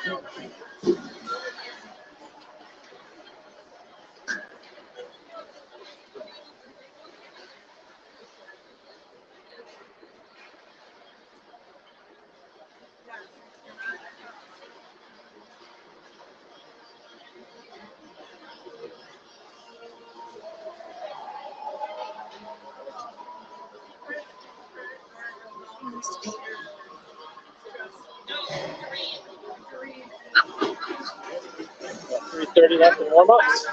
.330 left in warm-ups.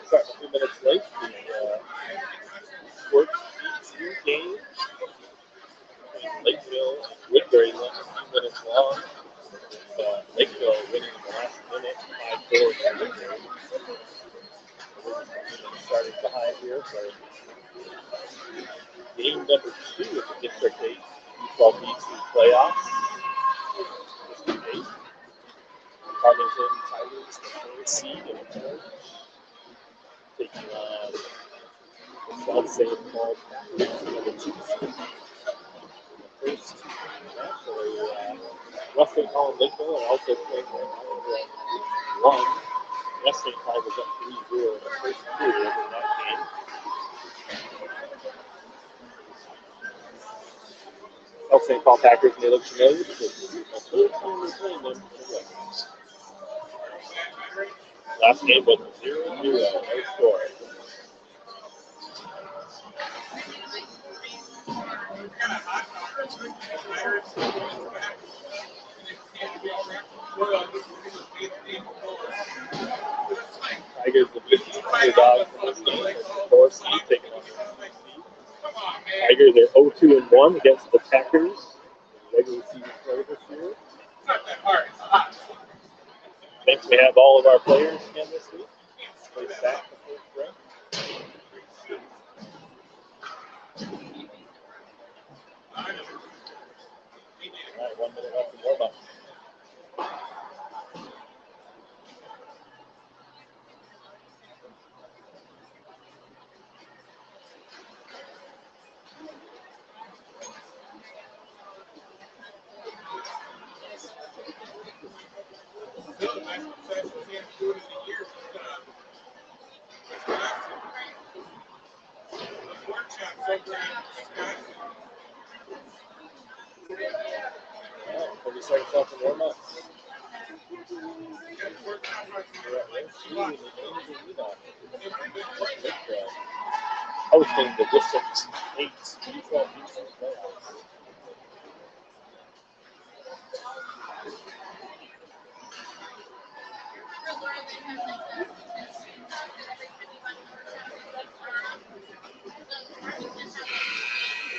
Starting a few minutes late. The Works B2 game. Lakeville and Woodbury went a few minutes long. Lakeville winning in the last minute, 5-4 for Woodbury. Starting behind here for game number 2 of the District 8 U12B2 playoffs. District 8. Farmington Tigers, the 4th seed in orange, taking on the South St. Paul Packers, number 2 seed. The first match, West St. Paul and Lakeville are also playing right now. One. West St. Paul was up 3-0 in the first period in that game. South St. Paul Packers may look familiar because it's the third time we're playing them in a row. Last game was 0-0, no score. Tigers the big underdog for this game. The 4th seed taking on the 3rd seed. Tigers are 0-2-1 against the Packers in regular season play this year. Next, we have all of our players again this week. Play back the first round. All right, 1 minute left to warm up. Before we start off the warm up. Hosting the District 8 U12B2 playoffs.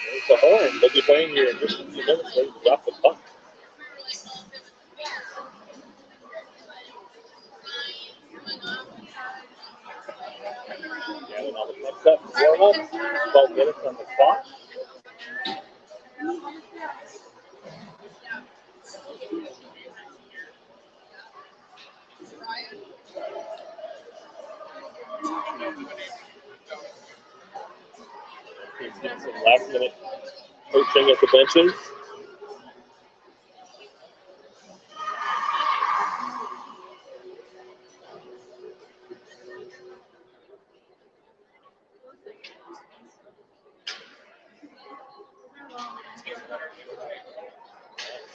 There's the horn. They'll be playing here in just a few minutes. Ready to drop the puck. Gathering all the pucks up and warm up. 12 minutes on the clock. Teams getting some last minute coaching at the benches.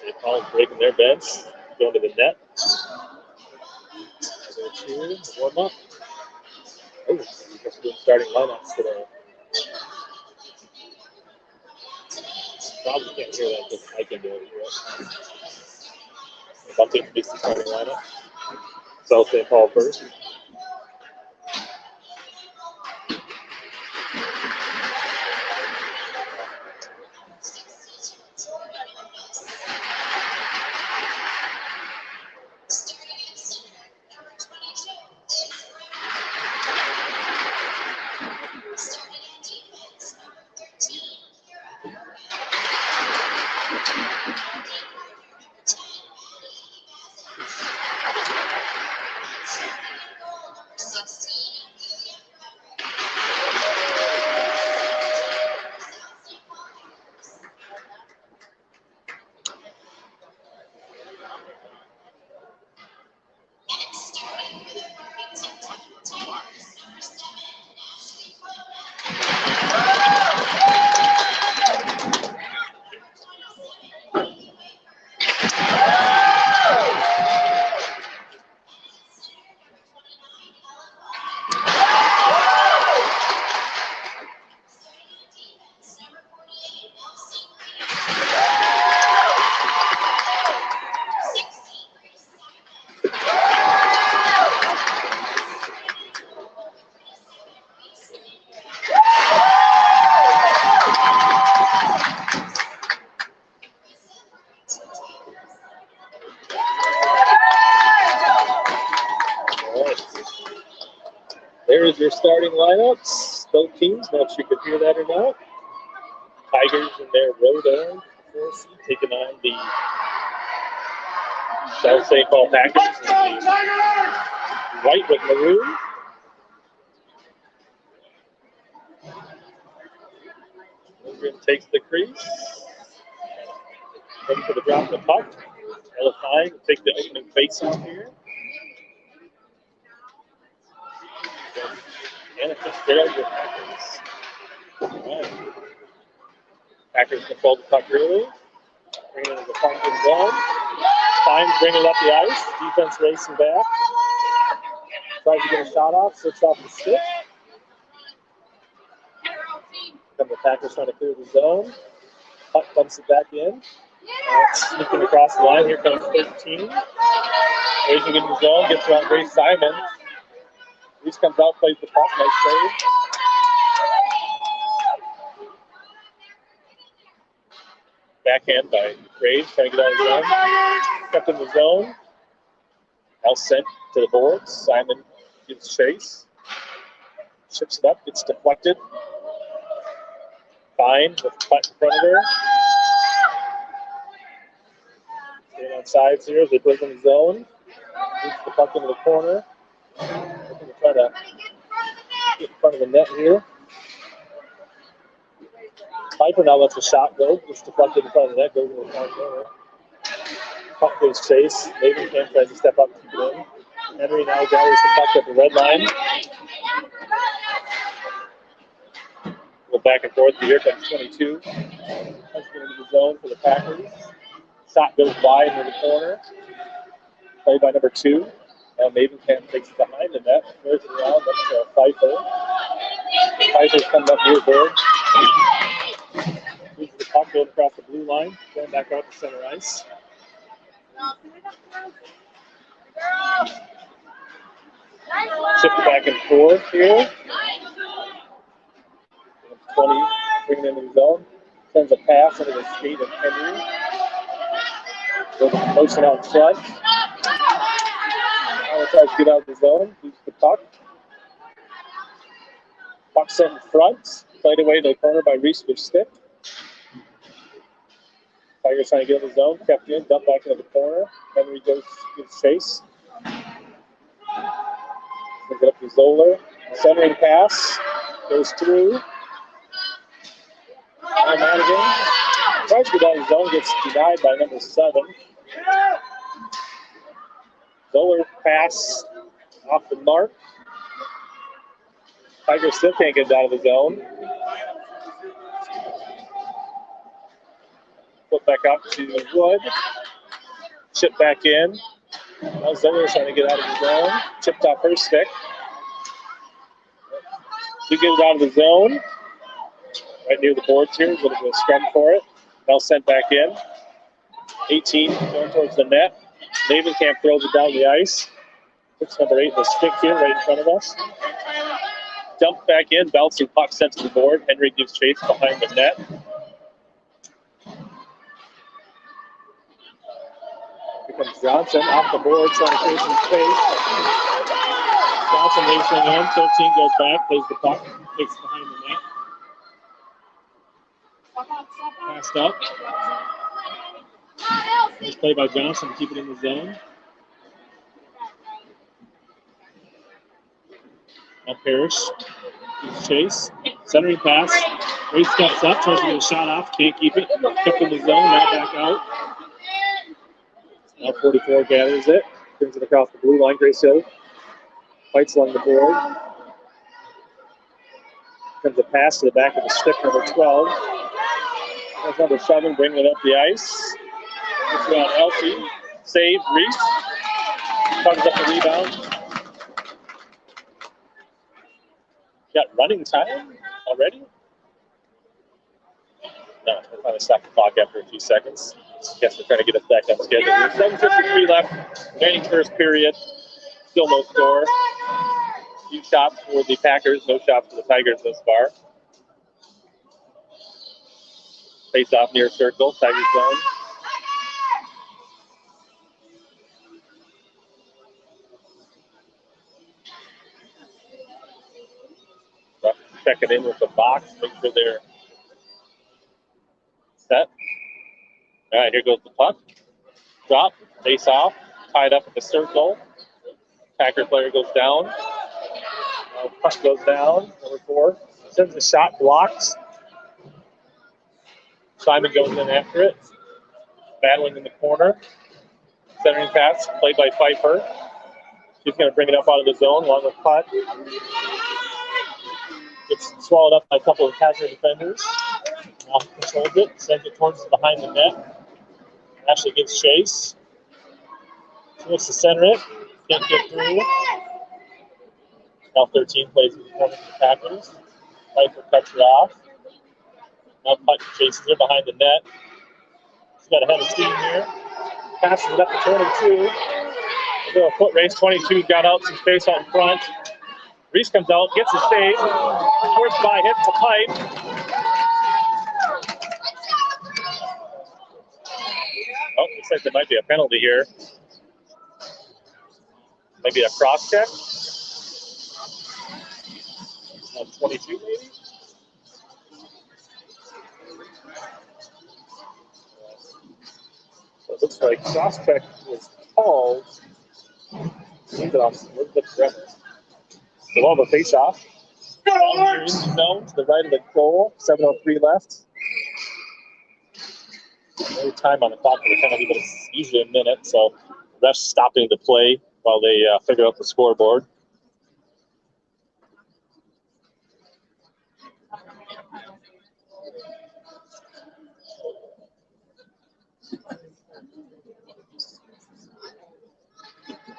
St. Paul's breaking their bench, going to the net. They're cheering, warm up. Oh, I guess we're starting lineups today. Probably can't hear that, but I can do it. About to introduce the starting lineup. South St. Paul first. There's your starting lineups. Both teams, not sure if you could hear that or not. Tigers in their road orange, taking on the South St. Paul Packers in the white with maroon. Rink takes the crease. Ready for the drop of the puck. Elefine will take the opening face-off here. And it's just there with Packers. Right. Packers control the puck early. Bring it into the Farmington zone. Fine, bring it up the ice. Defense racing back. Tries to get a shot off. Slips off the stick. Then the Packers trying to clear the zone. Puck dumps it back in. Sneaking across the line. Here comes 13. Racing in the zone. Gets around Grace Simon. Reese comes out, plays the puck. Nice save. Backhand by Graves, trying to get out of the zone. Kept in the zone. Now sent to the boards. Simon gives chase. Chips it up, gets deflected. Fine with the puck in front of her. Staying on sides here as they play in the zone. Moves the puck into the corner. Looking to try to get in front of the net here. Piper now lets a shot go. Gets deflected in front of the net. Goes to the front corner. Puck goes chase. Mavenkamp tries to step up and keep it in. Henry now gathers the puck at the red line. Go back and forth. Here comes 22. Comes into the zone for the Packers. Shot goes wide into the corner. Played by number 2. Now Mavenkamp takes it behind the net. Throws it around. That's Pfeiffer. Pfeiffer's coming up here board. Moves the puck going across the blue line. Going back out to center ice. Chip back and forth here. 20 bringing it into the zone. Sends a pass into the skate of Henry. Goes a motion out front. Now tries to get out of the zone. Keeps the puck. Puck sent in front. Played away to the corner by Reese with stick. Tigers trying to get in the zone. Kept in. Dumped back into the corner. Henry gives chase. Brings it up to Zoller. Centering pass. Goes through. And Madigan tries to get out of the zone. Gets denied by number 7. Zoller pass off the mark. Tigers still can't get out of the zone. Put back out to Wood. Chip back in. Now Zoller's trying to get out of the zone. Chipped off her stick. She gets out of the zone. Right near the boards here. A little bit of scrum for it. Now sent back in. 18 going towards the net. Navenkamp throws it down the ice. Puts number 8 in the stick here right in front of us. Dumped back in, bouncing puck sent to the board. Henry gives chase behind the net. Here comes Johnson off the board, trying to create some space. Johnson leaves it in. 13 goes back, plays the puck, takes it behind the net. Passed up. Nice play by Johnson to keep it in the zone. Now Parrish gives chase. Centering pass. Grace steps up, tries to get a shot off, can't keep it. Kept in the zone, now back out. Now 44 gathers it, brings it across the blue line. Grace Hill fights along the board. Comes a pass to the back of the stick, number 12. That's number 7, bringing it up the ice. It's around Elsie. Save, Reese. Tugs up the rebound. Got running time already? No, we're trying to stop the clock after a few seconds. Guess we're trying to get us back on schedule. 7:53 left, remaining first period. Still no score. Few shots for the Packers, no shots for the Tigers thus far. Face off near circle, Tigers zone. Check it in with the box, make sure they're set. All right, here goes the puck. Drop, face off, tied up in the circle. Packer player goes down. Puck goes down, number 4. Sends a shot, blocks. Simon goes in after it. Battling in the corner. Centering pass, played by Pfeiffer. She's going to bring it up out of the zone along with putt. Gets swallowed up by a couple of Packer defenders. Now controls it, sends it towards behind the net. Ashley gets chase. She looks to center it. Can't get through. Now 13 plays in the corner for the Packers. Pfeiffer cuts her off. Now putt chases her behind the net. She's got a head of steam here. Passes it up to 22. A little foot race. 22 got out some space out in front. Reese comes out, gets a save. Towards by, hits the pipe. Oh, looks like there might be a penalty here. Maybe a cross check. 22 maybe? So it looks like cross check was called. Leave it off a little bit forever. So we'll have a face off. Here in the zone to the right of the goal. 7:03 left. No time on the clock for the penalty, but it's usually a minute. So refs stopping the play while they figure out the scoreboard.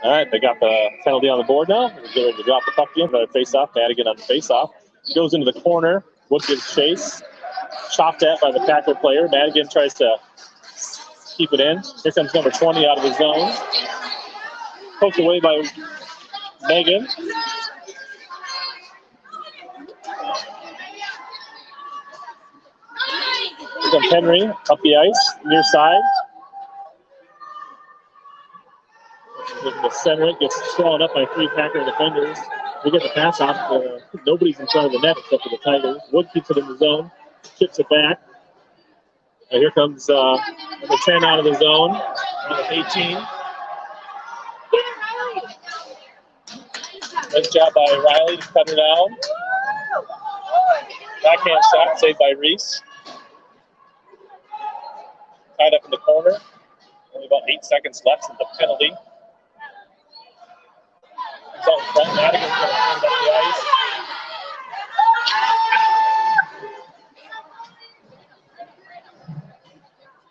All right, they got the penalty on the board now. They're getting ready to drop the puck in. Another face-off. Madigan on the face-off. Goes into the corner. Wood gives chase. Chopped at by the Packer player. Madigan tries to keep it in. Here comes number 20 out of the zone. Poked away by Megan. Here comes Henry up the ice, near side. The center gets thrown up by 3 Packer defenders. We get the pass off. Nobody's in front of the net except for the Tigers. Wood keeps it in the zone, chips it back. And here comes number 10 out of the zone, number 18. Nice job by Riley to cut her down. Backhand shot saved by Reese. Tied up in the corner. Only about 8 seconds left in the penalty. He's out in front. Madigan's going to bring it up the ice.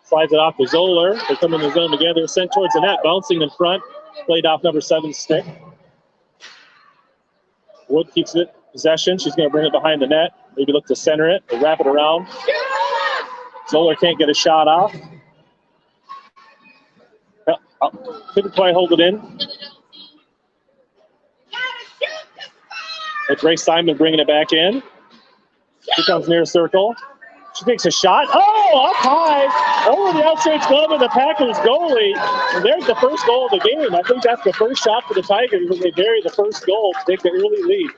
Slides it off to Zoller. They come in the zone together. Sent towards the net. Bouncing in front. Played off number 7's stick. Wood keeps it possession. She's going to bring it behind the net. Maybe look to center it or wrap it around. Zoller can't get a shot off. Couldn't quite hold it in. It's Ray Simon bringing it back in. Here comes near circle. She takes a shot. Oh, up high. Over the outside glove of the Packers goalie. And there's the first goal of the game. I think that's the first shot for the Tigers when they bury the first goal to take the early lead.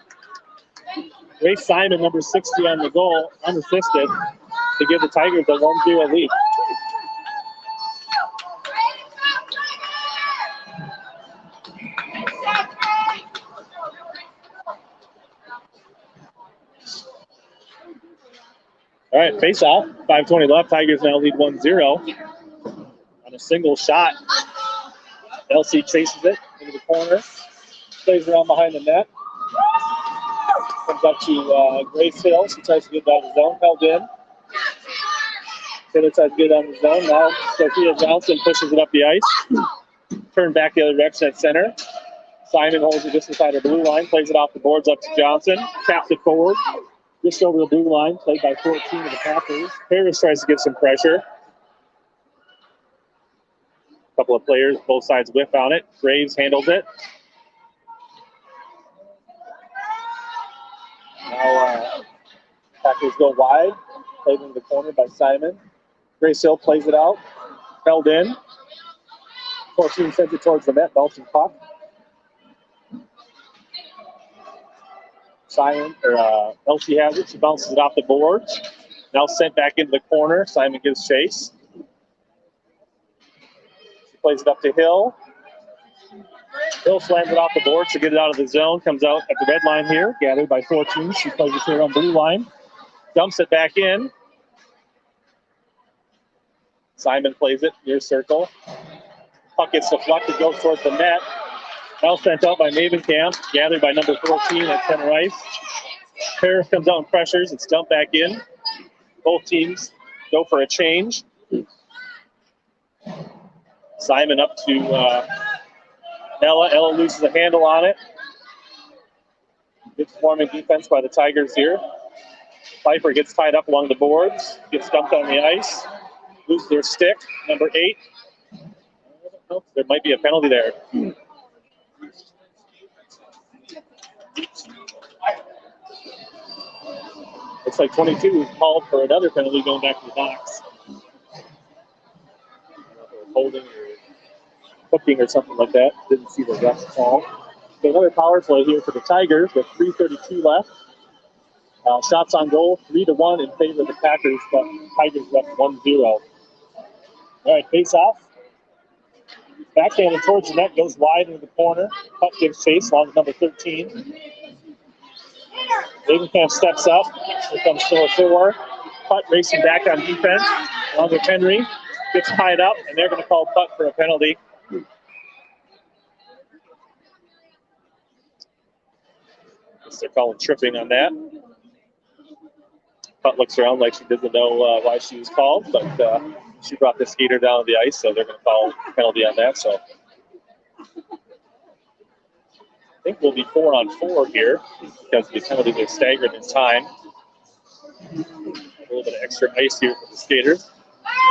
Ray Simon, number 60 on the goal, unassisted, to give the Tigers a 1-0 lead. All right, face off. 5:20 left. Tigers now lead 1-0 on a single shot. LC chases it into the corner, plays around behind the net. Comes up to Grace Hill. She tries to get down the zone, held in. Taylor tries to get on the zone. Now Sophia Johnson pushes it up the ice. Turn back the other direction at center. Simon holds it just inside her blue line, plays it off the boards up to Johnson. Taps it forward. Just over the blue line, played by 14 of the Packers. Harris tries to get some pressure. A couple of players, both sides whiff on it. Graves handles it. Now Packers go wide, played into the corner by Simon. Grace Hill plays it out, held in. 14 sends it towards the net, bouncing puck. Simon, or Elsie has it. She bounces it off the boards. Now sent back into the corner. Simon gives chase. She plays it up to Hill. Hill slams it off the boards to get it out of the zone. Comes out at the red line here, gathered by 14. She plays it here on blue line. Dumps it back in. Simon plays it near circle. Puck gets deflected, goes towards the net. Now sent out by Mavenkamp, gathered by number 14 at center ice. Harris comes out and pressures. It's dumped back in. Both teams go for a change. Simon up to Ella. Ella loses a handle on it. Good forming defense by the Tigers here. Pfeiffer gets tied up along the boards, gets dumped on the ice. Loses their stick, number 8. There might be a penalty there. Looks like 22 is called for another penalty going back to the box. Holding or hooking or something like that. Didn't see the ref's call. So another power play here for the Tigers with 3:32 left. Shots on goal, 3-1 in favor of the Packers, but Tigers left 1-0. All right, face off. Backhanded towards the net, goes wide into the corner. Puck gives chase along with number 13. Ravenkamp steps up. Here comes 4-4. Putt racing back on defense along with Henry. Gets tied up, and they're going to call Putt for a penalty. They're calling tripping on that. Putt looks around like she doesn't know why she was called, but she brought the skater down to the ice, so they're going to call a penalty on that. So I think we'll be 4-on-4 here because the penalties are staggered in time. A little bit of extra ice here for the skaters.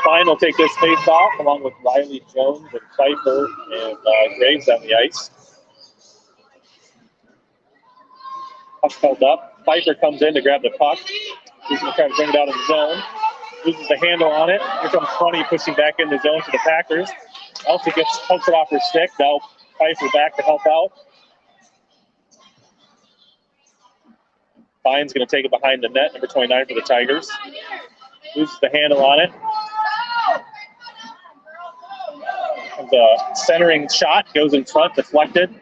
Fine will take this face off along with Riley Jones and Pfeiffer and Graves on the ice. Puck held up. Pfeiffer comes in to grab the puck. He's going to try to bring it out of the zone. Loses the handle on it. Here comes 20 pushing back in the zone for the Packers. Elsie pokes it off her stick. Now Pfeiffer back to help out. Fine's going to take it behind the net, number 29 for the Tigers. Loses the handle on it. The centering shot goes in front, deflected.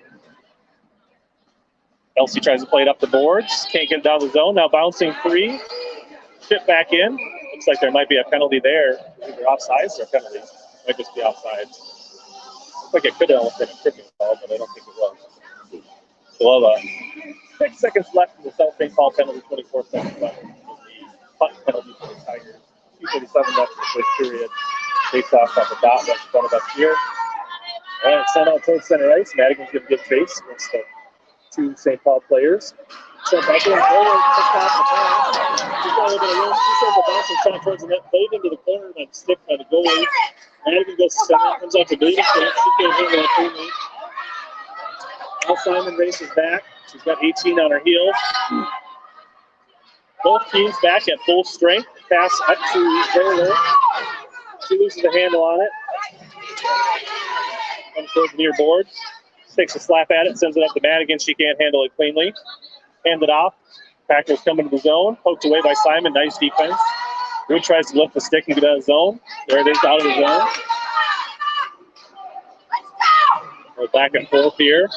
Elsie tries to play it up the boards. Can't get it down the zone. Now bouncing free. Chip back in. Looks like there might be a penalty there. Either offsides or a penalty. Might just be offsides. Looks like it could have been a tripping ball, but I don't think it was. So we'll have 6 seconds left in the South St. Paul penalty, 24 seconds left in the punt penalty for the Tigers. 2:37 left in the first period. Face off at the dot right in front of us here. All right, sent out towards center ice. Madigan's going to give chase against the 2 St. Paul players. So Becker and Bowler just off the pass. She's got a little bit of room. She sends a bouncing shot towards the net, played into the corner, and then stiffed by the goalie. Madigan goes to center, comes out to Davis. She can't handle it cleanly. Now Simon races back. She's got 18 on her heels. Both teams back at full strength. Pass up to Taylor. She loses the handle on it. Comes towards the near board. Takes a slap at it, sends it up to Madigan. She can't handle it cleanly. Hand it off. Packers coming to the zone. Poked away by Simon. Nice defense. Wood tries to lift the stick and get out of the zone. There it is, out of the zone. We're back and forth here.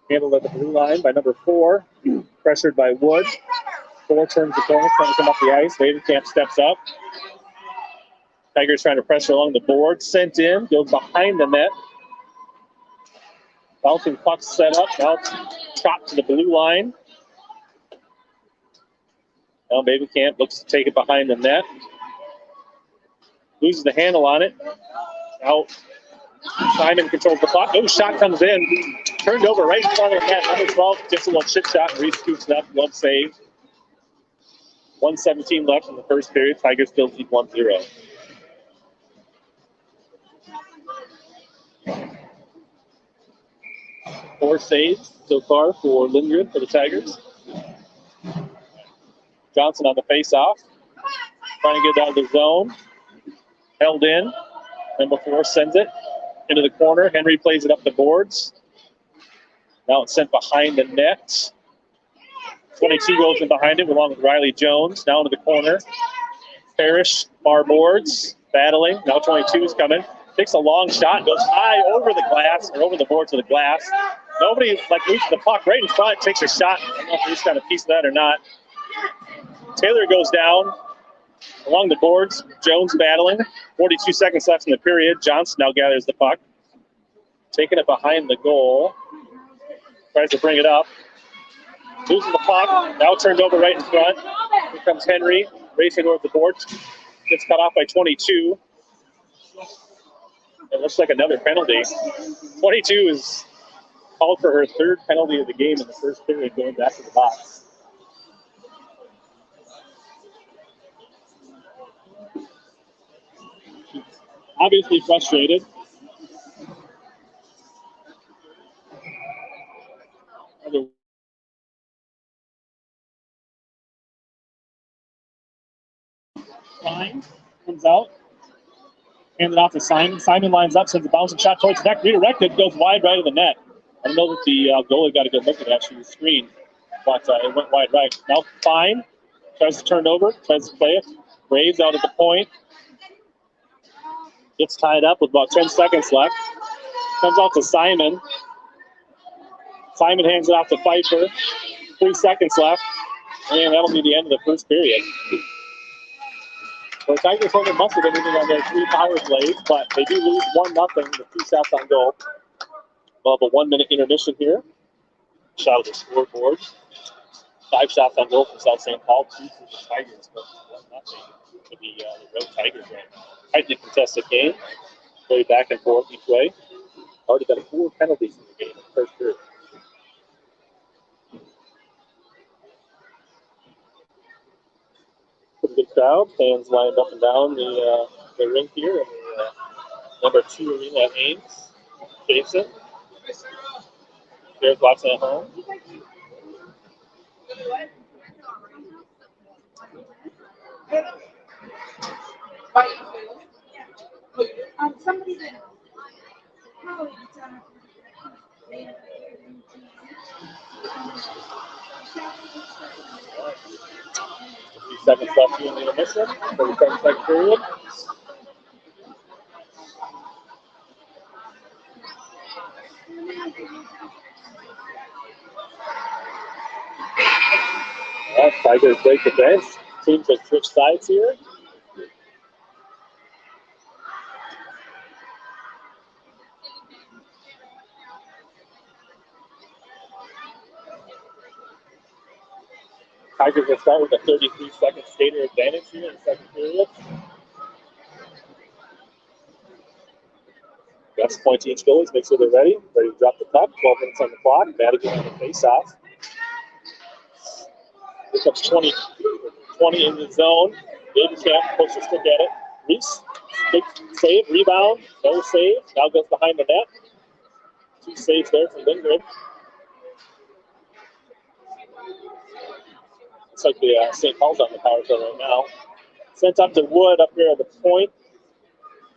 Handled at the blue line by number 4. Pressured by Wood. 4 turns the corner, trying to come up the ice. Vaderkamp steps up. Tigers trying to pressure along the board. Sent in, goes behind the net. Bouncing puck set up. Now it's chopped to the blue line. Now Vaderkamp looks to take it behind the net. Loses the handle on it. Now Simon controls the puck. Oh, shot comes in. Turned over right in front of the net. Number 12, just a little chip shot. And Reese scoops it up. Glove save. 1:17 left in the first period. Tigers still lead 1-0. Four saves so far for Lindgren for the Tigers. Johnson on the face-off. Trying to get out of the zone. Held in. Number 4 sends it into the corner. Henry plays it up the boards. Now it's sent behind the net. 22 goes in behind it along with Riley Jones. Now into the corner. Parrish, far boards, battling. Now 22 is coming. Takes a long shot, goes high over the glass, or over the boards of the glass. Nobody loses the puck right in front, takes a shot. I don't know if he's got a piece of that or not. Taylor goes down along the boards. Jones battling. 42 seconds left in the period. Johnson now gathers the puck. Taking it behind the goal. Tries to bring it up. Loses the puck. Now turned over right in front. Here comes Henry. Racing over the board. Gets cut off by 22. It looks like another penalty. 22 is called for her 3rd penalty of the game in the first period, going back to the box. She's obviously frustrated. Line comes out. Handed off to Simon. Simon lines up, sends a bouncing shot towards the net. Redirected, goes wide right of the net. I don't know that the goalie got a good look at that. She was screened, but it went wide right. Now Fine tries to turn over, tries to play it. Graves out at the point. Gets tied up with about 10 seconds left. Comes out to Simon. Simon hands it off to Pfeiffer. 3 seconds left. And that'll be the end of the first period. So the Tigers only must have been moving on their 3 power plays, but they do lose 1-0 with 2 shots on goal. We'll have a 1-minute intermission here. Shot of the scoreboard. 5 shots on goal for South St. Paul, 2 for the Tigers, but 1-0 for the Road Tigers right now. Tightly contested game. Played back and forth each way. Already got 4 penalties in the game in the first period. Pretty good crowd. Fans lined up and down the rink here in the number 2 arena at Ames. Jason. There's watching at home. Somebody that probably 2 seconds left here in the intermission. 37-second period. Tigers break the bench. Teams have switched sides here. Tigers will start with a 33-second skater advantage here in the second period. That's point to each goalie. Make sure they're ready to drop the puck. 12 minutes on the clock. Madigan on the face-off. Here comes 20 in the zone. Davis puts a stick at it. Reese, big save, rebound, no save. Now goes behind the net. 2 saves there for Lindgren. Looks like the St. Paul's on the power play right now. Sent up to Wood up here at the point.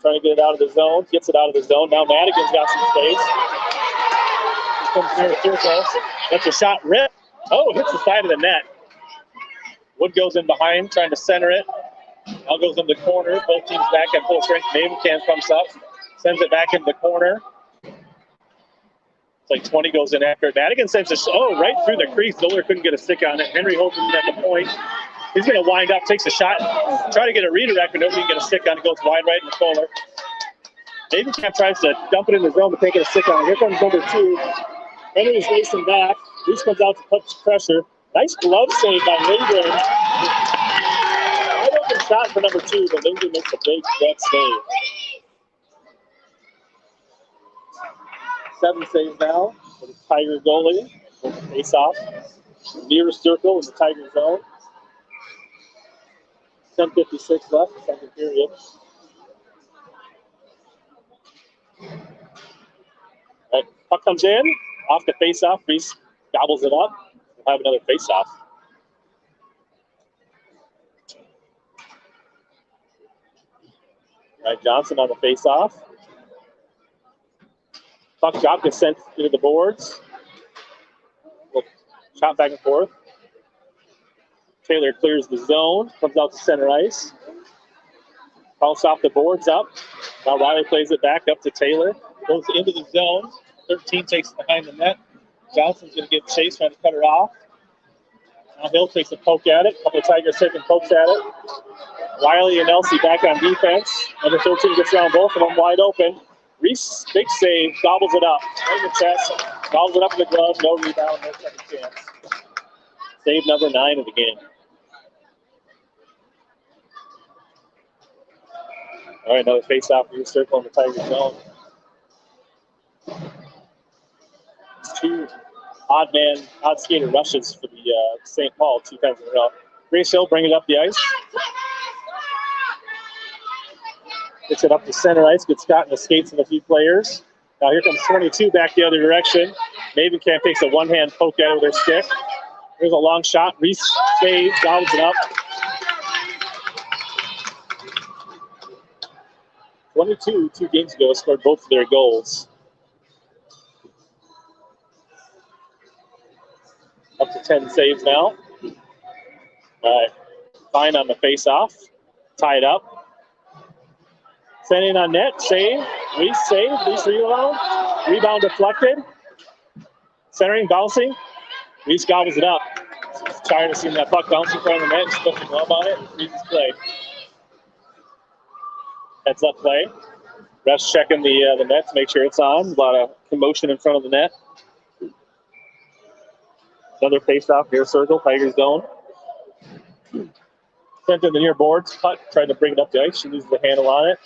Trying to get it out of the zone. Gets it out of the zone. Now Madigan's got some space. He comes near circle. That's a shot rip. Oh, hits the side of the net. Wood goes in behind, trying to center it. Now goes in the corner. Both teams back at full strength. Mavenkamp comes up. Sends it back in the corner. It's like 20 goes in after it. Madigan sends it right through the crease. Zoller couldn't get a stick on it. Henry holds it at the point. He's going to wind up, takes a shot, try to get a redirect, but nobody can get a stick on it. Goes wide right in the corner. Mavenkamp tries to dump it in the zone, but can't get a stick on it. Here comes number 2. Henry's racing back. Reese comes out to put pressure. Nice glove save by Lindgren. Wide open shot for number 2, but Lindgren makes a big net save. 7 saves now for the Tiger goalie. With the face-off. Nearest circle in the Tiger zone. 10:56 left, second period. All right, puck comes in, off the face-off. Reese gobbles it up. We'll have another face-off. All right, Johnson on the face-off. Puck drop gets sent into the boards. We'll shot back and forth. Taylor clears the zone, comes out to center ice. Bounce off the boards up. Now Riley plays it back up to Taylor. Goes into the zone. 13 takes it behind the net. Johnson's going to get chased, trying to cut her off. Now Hill takes a poke at it. A couple of Tigers taking pokes at it. Riley and Elsie back on defense. Number 13 gets around both of them wide open. Reese, big save, gobbles it up. Right in the chest. Gobbles it up in the glove. No rebound, no second chance. Save number 9 of the game. All right, another face-off near circle in the Tiger zone. It's 2 odd skater rushes for the St. Paul 2 times in a row. Grace Hill bringing it up the ice. Gets it up to center ice, gets caught in the skates of a few players. Now here comes 22 back the other direction. Mavenkamp takes a one-hand poke at it with her stick. Here's a long shot. Reese saves, gobbles it up. 22, 2 games ago, scored both of their goals. Up to 10 saves now. All right, fine on the face-off. Tied up. Sent in on net, save. Reese save, Reese rebound. Rebound deflected. Centering, bouncing. Reese gobbles it up. Tired of seeing that puck bounce in front of the net. Just puts the glove on it and freezes play. Heads up play. Refs checking the net to make sure it's on. A lot of commotion in front of the net. Another face-off near circle, Tigers zone. Sent in the near boards. Puck tried to bring it up the ice. She loses the handle on it.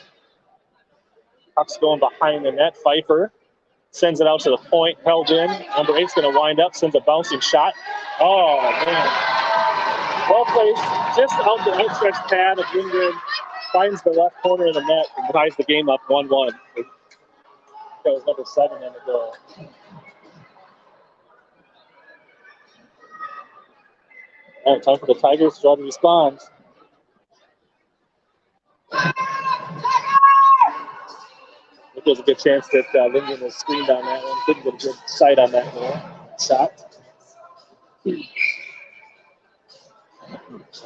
Puck's going behind the net. Pfeiffer sends it out to the point. Held in. Number 8's going to wind up. Sends a bouncing shot. Oh, man. Well placed. Just out the outstretched pad of Lindgren. Finds the left corner of the net and ties the game up 1-1. That was number 7 in the goal. All right, time for the Tigers to try to respond. I think there's a good chance that Lindgren was screened on that one. Couldn't get a good sight on that shot. All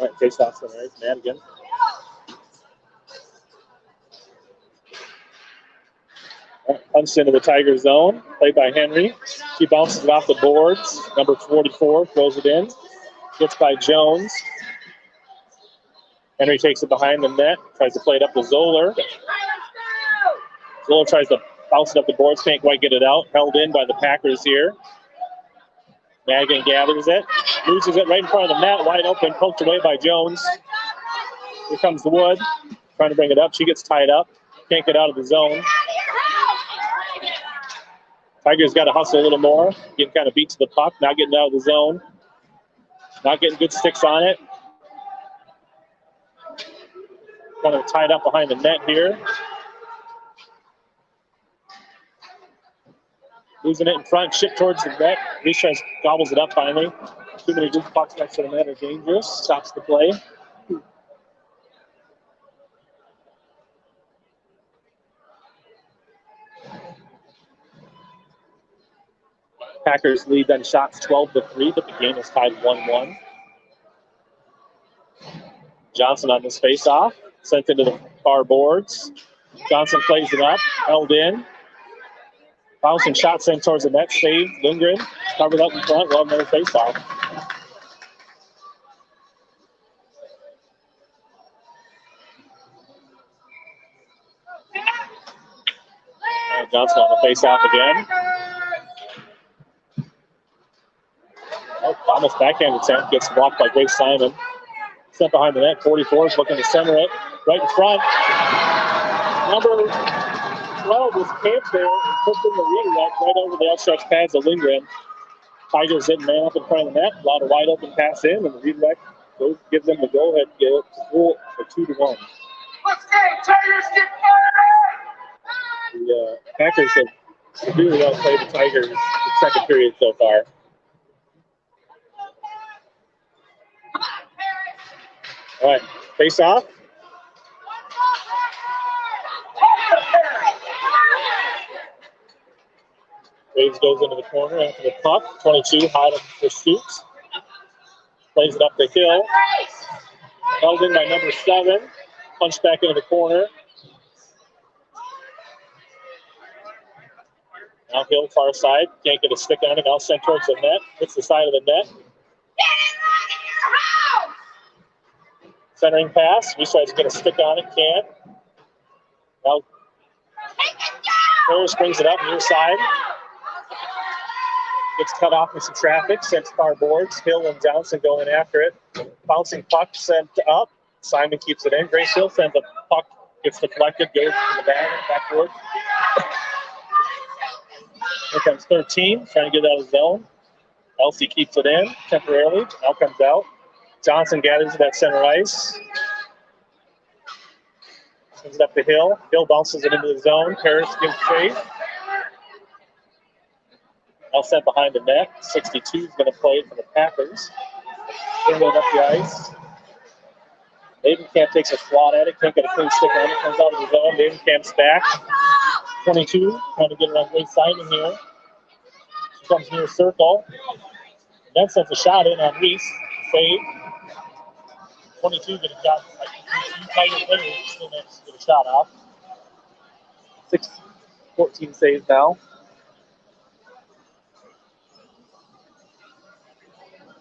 right, face-off's on the right. Madigan. Punched into the Tiger zone, played by Henry. She bounces it off the boards. Number 44 throws it in. Gets by Jones. Henry takes it behind the net, tries to play it up to Zoller. Zoller tries to bounce it up the boards, can't quite get it out. Held in by the Packers here. Madigan gathers it, loses it right in front of the net, wide open, poked away by Jones. Here comes the Wood, trying to bring it up. She gets tied up, can't get out of the zone. Tigers got to hustle a little more. Getting kind of beat to the puck, not getting out of the zone. Not getting good sticks on it. Kind of tied up behind the net here. Losing it in front, shit towards the net. Reese tries, gobbles it up finally. Too many good pucks next to the net are dangerous. Stops the play. Packers lead on shots 12-3, but the game is tied 1-1. Johnson on this face-off, sent into the far boards. Johnson plays it up, held in. Bouncing shot sent towards the net, saved. Lindgren covered up in front, well, another face-off. And Johnson on the face-off again. Oh, almost backhand attempt, gets blocked by Grace Simon. Sent behind the net, 44 is looking to center it. Right in front. Number 12 was camped there and puts in the redirect right over the outstretched pads of Lindgren. Tigers hitting man up in front of the net. A lot of wide open pass in, and the redirect gives them the go ahead get full for 2-1. Let's go, Tigers, get fired! The Packers have really outplayed the Tigers in the second period so far. All right, face off. Waves goes into the corner after the puck. 22 hot in pursuit. Plays it up the hill. Held in by number 7. Punched back into the corner. Now Hill far side. Can't get a stick on it. Now sent towards the net. Hits the side of the net. Centering pass. He tries to get a stick on it. Can't. Now Harris brings it up near side. Gets cut off with some traffic. Sent far boards. Hill and Johnson going after it. Bouncing puck sent up. Simon keeps it in. Grace Hill sends the puck. Gets deflected. Goes to the backward. Here comes 13. Trying to get out of the zone. Elsie keeps it in temporarily. Now comes out. Johnson gathers it at center ice. Sends it up the hill. Hill bounces it into the zone. Harris gives chase. Now sent behind the net. 62 is going to play it for the Packers. Bring it up the ice. Davenkamp takes a swat at it. Can't get a clean stick on it. Comes out of the zone. Davenkamp's back. 22 trying to get it on Grace Simon here. She comes near circle. Then sends a shot in on Reese. Save. 22 getting got like 2 Tiger players still managed to get a shot off. 14 saves now.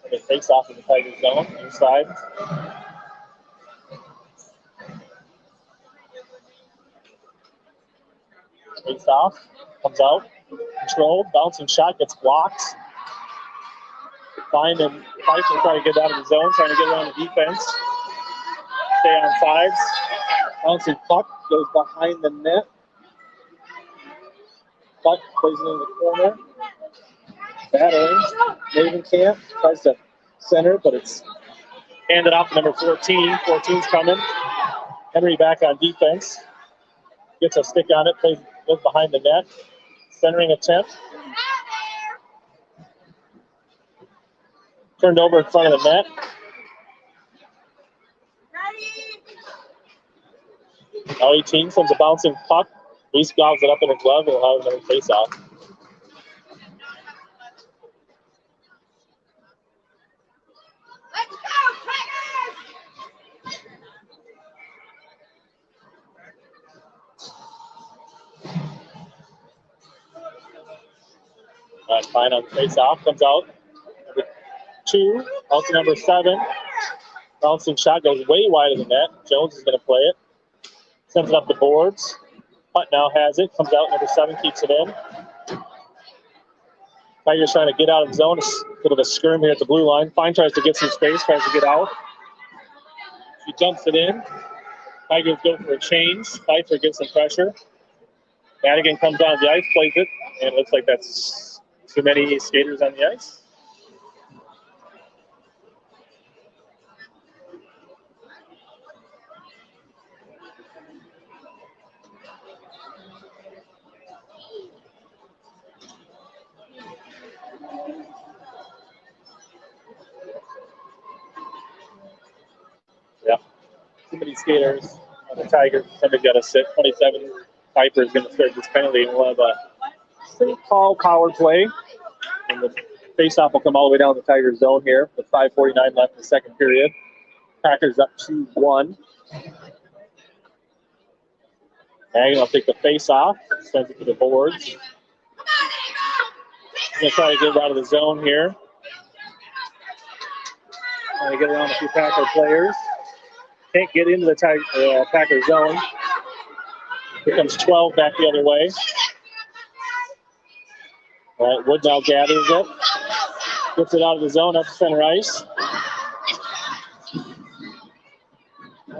And it takes off in the Tiger zone inside. Face off, comes out, controlled, bouncing shot, gets blocked. Fine and Pfeiffer trying to get out of the zone, trying to get around the defense. Stay on sides. Bouncing puck goes behind the net. Puck plays it in the corner. Battling. Ravencamp tries to center, but it's handed off to number 14. 14's coming. Henry back on defense. Gets a stick on it, goes behind the net. Centering attempt. Turned over in front of the net. Now 18 sends a bouncing puck. Reese gobs it up in a glove. We'll have another face-off. Let's go, Tigers! All right, fine on the face-off. Comes out. Number 2, out to number 7. Bouncing shot goes way wide of the net. Jones is going to play it. Sends it up the boards. Putt now has it. Comes out. Number 7 keeps it in. Tigers trying to get out of the zone. A bit of a skirm here at the blue line. Fine tries to get some space. Tries to get out. She dumps it in. Tigers go for a change. Pfeiffer gets some pressure. Madigan comes down the ice. Plays it. And it looks like that's too many skaters on the ice. Yeah, too many skaters on the Tigers. Somebody's got to sit. 27 Piper is going to start this penalty, and we'll have a St. Paul power play. And the faceoff will come all the way down the Tigers zone here with 5:49 left in the second period. Packers up 2-1. Hagen will take the faceoff, sends it to the boards. He's going to try to get it out of the zone here. Trying to get around a few Packer players. Can't get into the Packer zone. Here comes 12 back the other way. All right, Wood now gathers it. Gets it out of the zone up to center ice.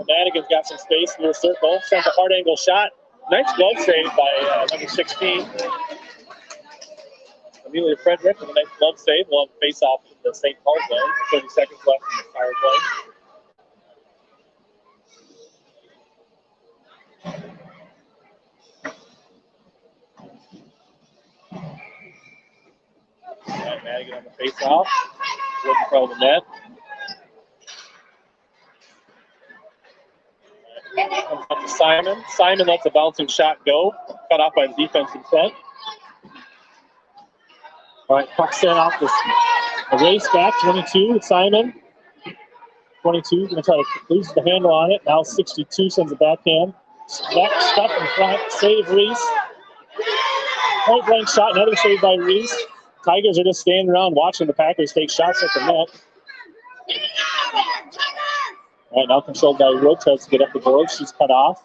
Madigan's got some space near the circle. Sends a hard angle shot. Nice glove save by number 16. Amelia Frederick with a nice glove save. We'll have face off in the St. Paul zone. 30 seconds left in the power play. All right, Madigan on the face off. Wood in front of the net. Comes up to Simon. Simon lets a bouncing shot go. Cut off by the defense in front. All right, puck sent off this. A race back, 22, Simon. 22, going to try to lose the handle on it. Now 62 sends a backhand. Stuff in front, save Reese. Point blank shot, another save by Reese. Tigers are just standing around watching the Packers take shots at the net. All right, now controlled by Wood, tries to get up the board. She's cut off.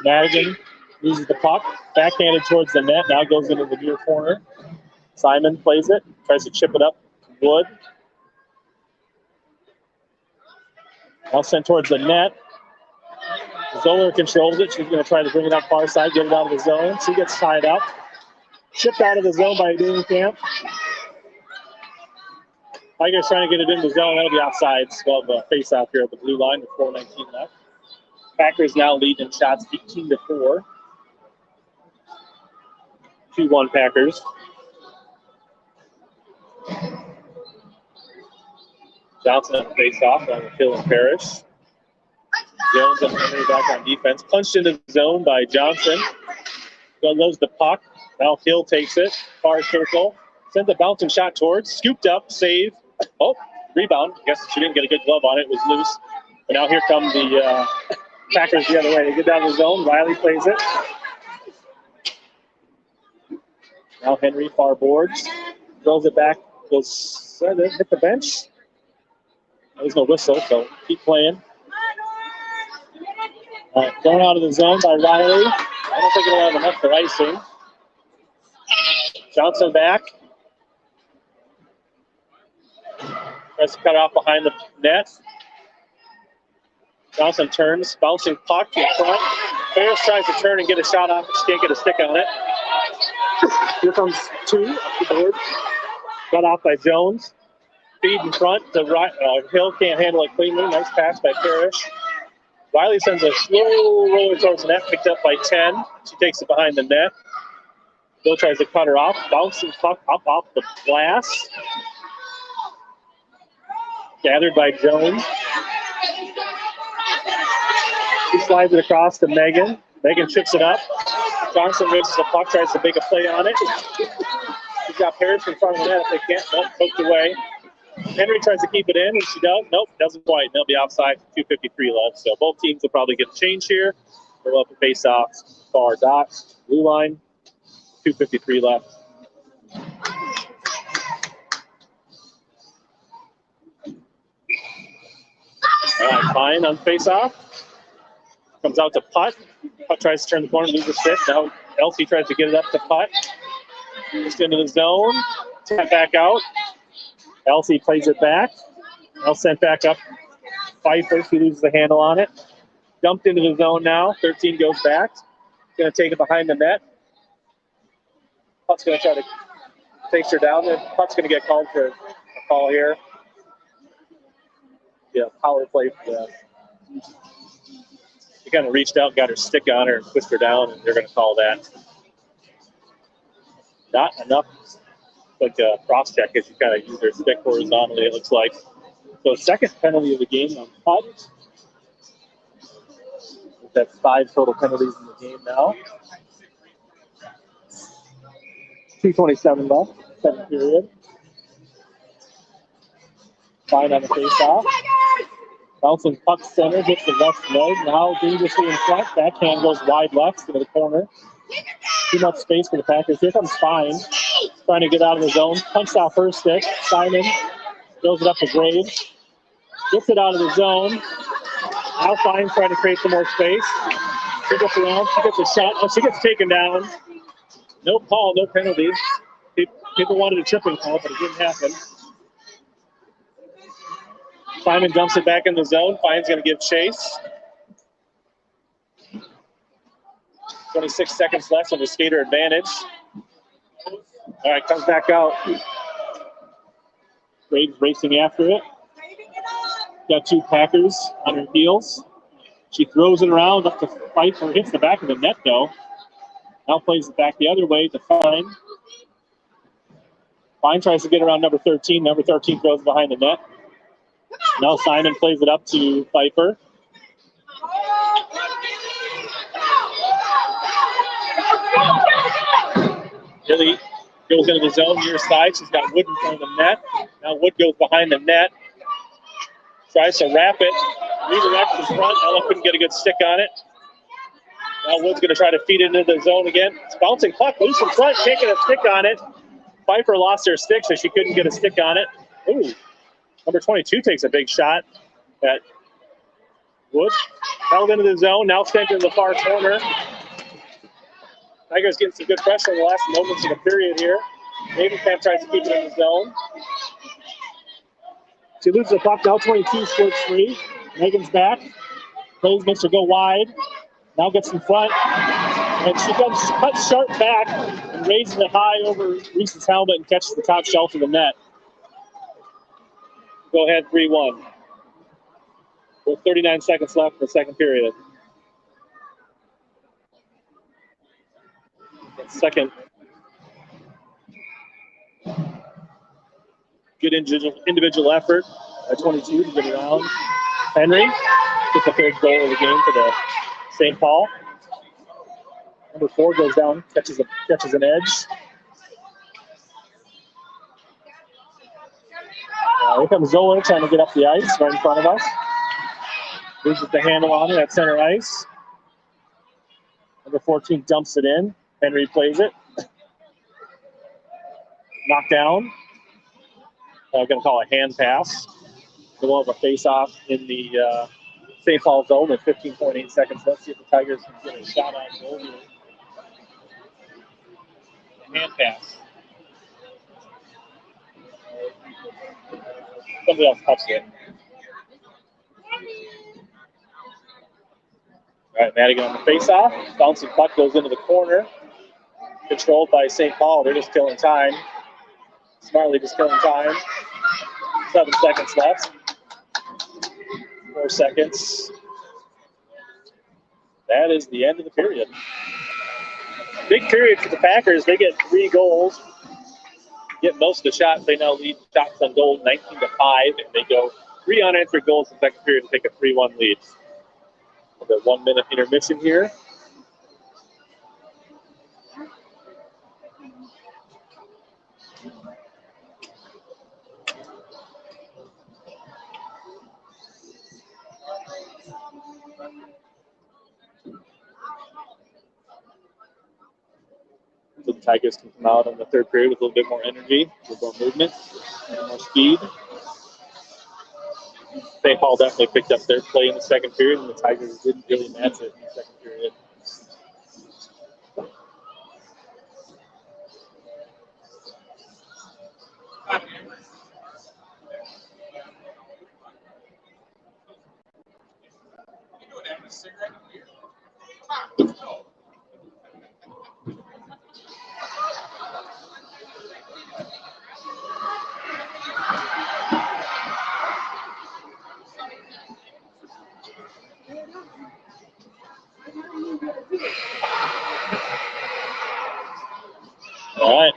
Madigan loses the puck, backhanded towards the net, now goes into the near corner. Simon plays it, tries to chip it up to Wood. Now sent towards the net. Zoller controls it. She's going to try to bring it up far side, get it out of the zone. She gets tied up. Chipped out of the zone by Camp. Tigers trying to get it in the zone. That'll be offside. So we'll have a face off here at the blue line with 4:19 left. Packers now lead in shots 18-4. 2-1 Packers. Johnson on the face-off on the Hill and Parrish. Jones and Henry back on defense. Punched into the zone by Johnson. Goes the puck. Now Hill takes it. Far circle. Sends a bouncing shot towards. Scooped up. Save. Oh, rebound. Guess she didn't get a good glove on it. It was loose. And now here come the Packers the other way. They get down the zone. Riley plays it. Now Henry far boards. Throws it back. Goes hit the bench. There's no whistle, so keep playing. All right, thrown out of the zone by Riley. I don't think it'll have enough for icing. Johnson back. Tries to cut off behind the net. Johnson turns, bouncing puck in front. Ferris tries to turn and get a shot off, but she can't get a stick on it. Here comes 2 up the board. Cut off by Jones. Feed in front to Hill, can't handle it cleanly. Nice pass by Parrish. Riley sends a slow roller towards the net, picked up by 10. She takes it behind the net. Bill tries to cut her off. Bouncing puck up off the glass. Gathered by Jones. She slides it across to Megan. Megan chips it up. Johnson races the puck, tries to make a play on it. She's got Parrish in front of the net. If they can't, nope, poked away. Henry tries to keep it in, and she does. Nope, doesn't quite. They'll be offside. 2:53 left. So both teams will probably get a change here. We'll have to face off far dot, blue line. 2:53 left. All right, fine on face off. Comes out to Putt. Putt tries to turn the corner, loses stick. Now Elsie tries to get it up to Putt. Just into the zone. Tap back out. Elsie plays it back. Now sent back up. Pfeiffer, she loses the handle on it. Dumped into the zone now. 13 goes back. Going to take it behind the net. Puck's going to try to take her down. The puck's going to get called for a call here. Yeah, power play for that. She kind of reached out, got her stick on her, and pushed her down, and they're going to call that. Not enough, like a cross check, as she kind of used her stick horizontally, it looks like. So, second penalty of the game on putt. That's 5 total penalties in the game now. 2:27 left, second period. Fine on the face-off. Bouncing puck center, hits the left leg. Now dangerously in front. Backhand goes wide left into the corner. Too much space for the Packers. Here comes Fine. Trying to get out of the zone. Punched off her stick. Simon throws it up to Graves. Gets it out of the zone. Now Fine's trying to create some more space. She gets around. She gets a shot. Oh, she gets taken down. No call, no penalty. People wanted a tripping call, but it didn't happen. Simon dumps it back in the zone. Fine's going to give chase. 26 seconds left on the skater advantage. All right, comes back out. Graves racing after it. Got 2 Packers on her heels. She throws it around up to Pfeiffer. Hits the back of the net, though. Now plays it back the other way to Fine. Fine tries to get around number 13. Number 13 throws behind the net. Now Simon plays it up to Pfeiffer. Billy goes into the zone near side. She's got Wood in front of the net. Now Wood goes behind the net. Tries to wrap it. Redirects the front. Ella couldn't get a good stick on it. Now Wood's going to try to feed it into the zone again. It's bouncing puck loose in front. Can't get a stick on it. Pfeiffer lost her stick, so she couldn't get a stick on it. Ooh. Number 22 takes a big shot at Wood. Held into the zone. Now sent into the far corner. Tigers getting some good pressure in the last moments of the period here. Ravenkamp tries to keep it in the zone. She loses the puck. Now 22 scores free. Megan's back. Plays, makes her go wide. Now gets in front. And she cuts sharp back and raises it high over Reese's helmet and catches the top shelf of the net. Go ahead, 3-1. With 39 seconds left in the second period. Second. Good individual effort by 22 to get around. Henry gets the third goal of the game for the St. Paul. Number 4 goes down, catches an edge. Here comes Zoller trying to get up the ice right in front of us. Loses the handle on it at center ice. Number 14 dumps it in. Henry plays it. Knocked down. Going to call a hand pass. We'll have a face-off in the St. Paul zone with 15.8 seconds. Let's see if the Tigers can get a shot on goal here. Hand pass. Somebody else touched it. All right, Madigan on the face-off. Bouncing puck goes into the corner. Controlled by St. Paul. They're just killing time. Smartly just killing time. 7 seconds left. 4 seconds. That is the end of the period. Big period for the Packers. They get 3 goals. Get most of the shots. They now lead shots on goal 19-5, and they go 3 unanswered goals in the second period to take a 3-1 lead. With a 1-minute intermission here. So the Tigers can come out in the third period with a little bit more energy, a little more movement, and more speed. St. Paul definitely picked up their play in the second period, and the Tigers didn't really match it in the second period. All right.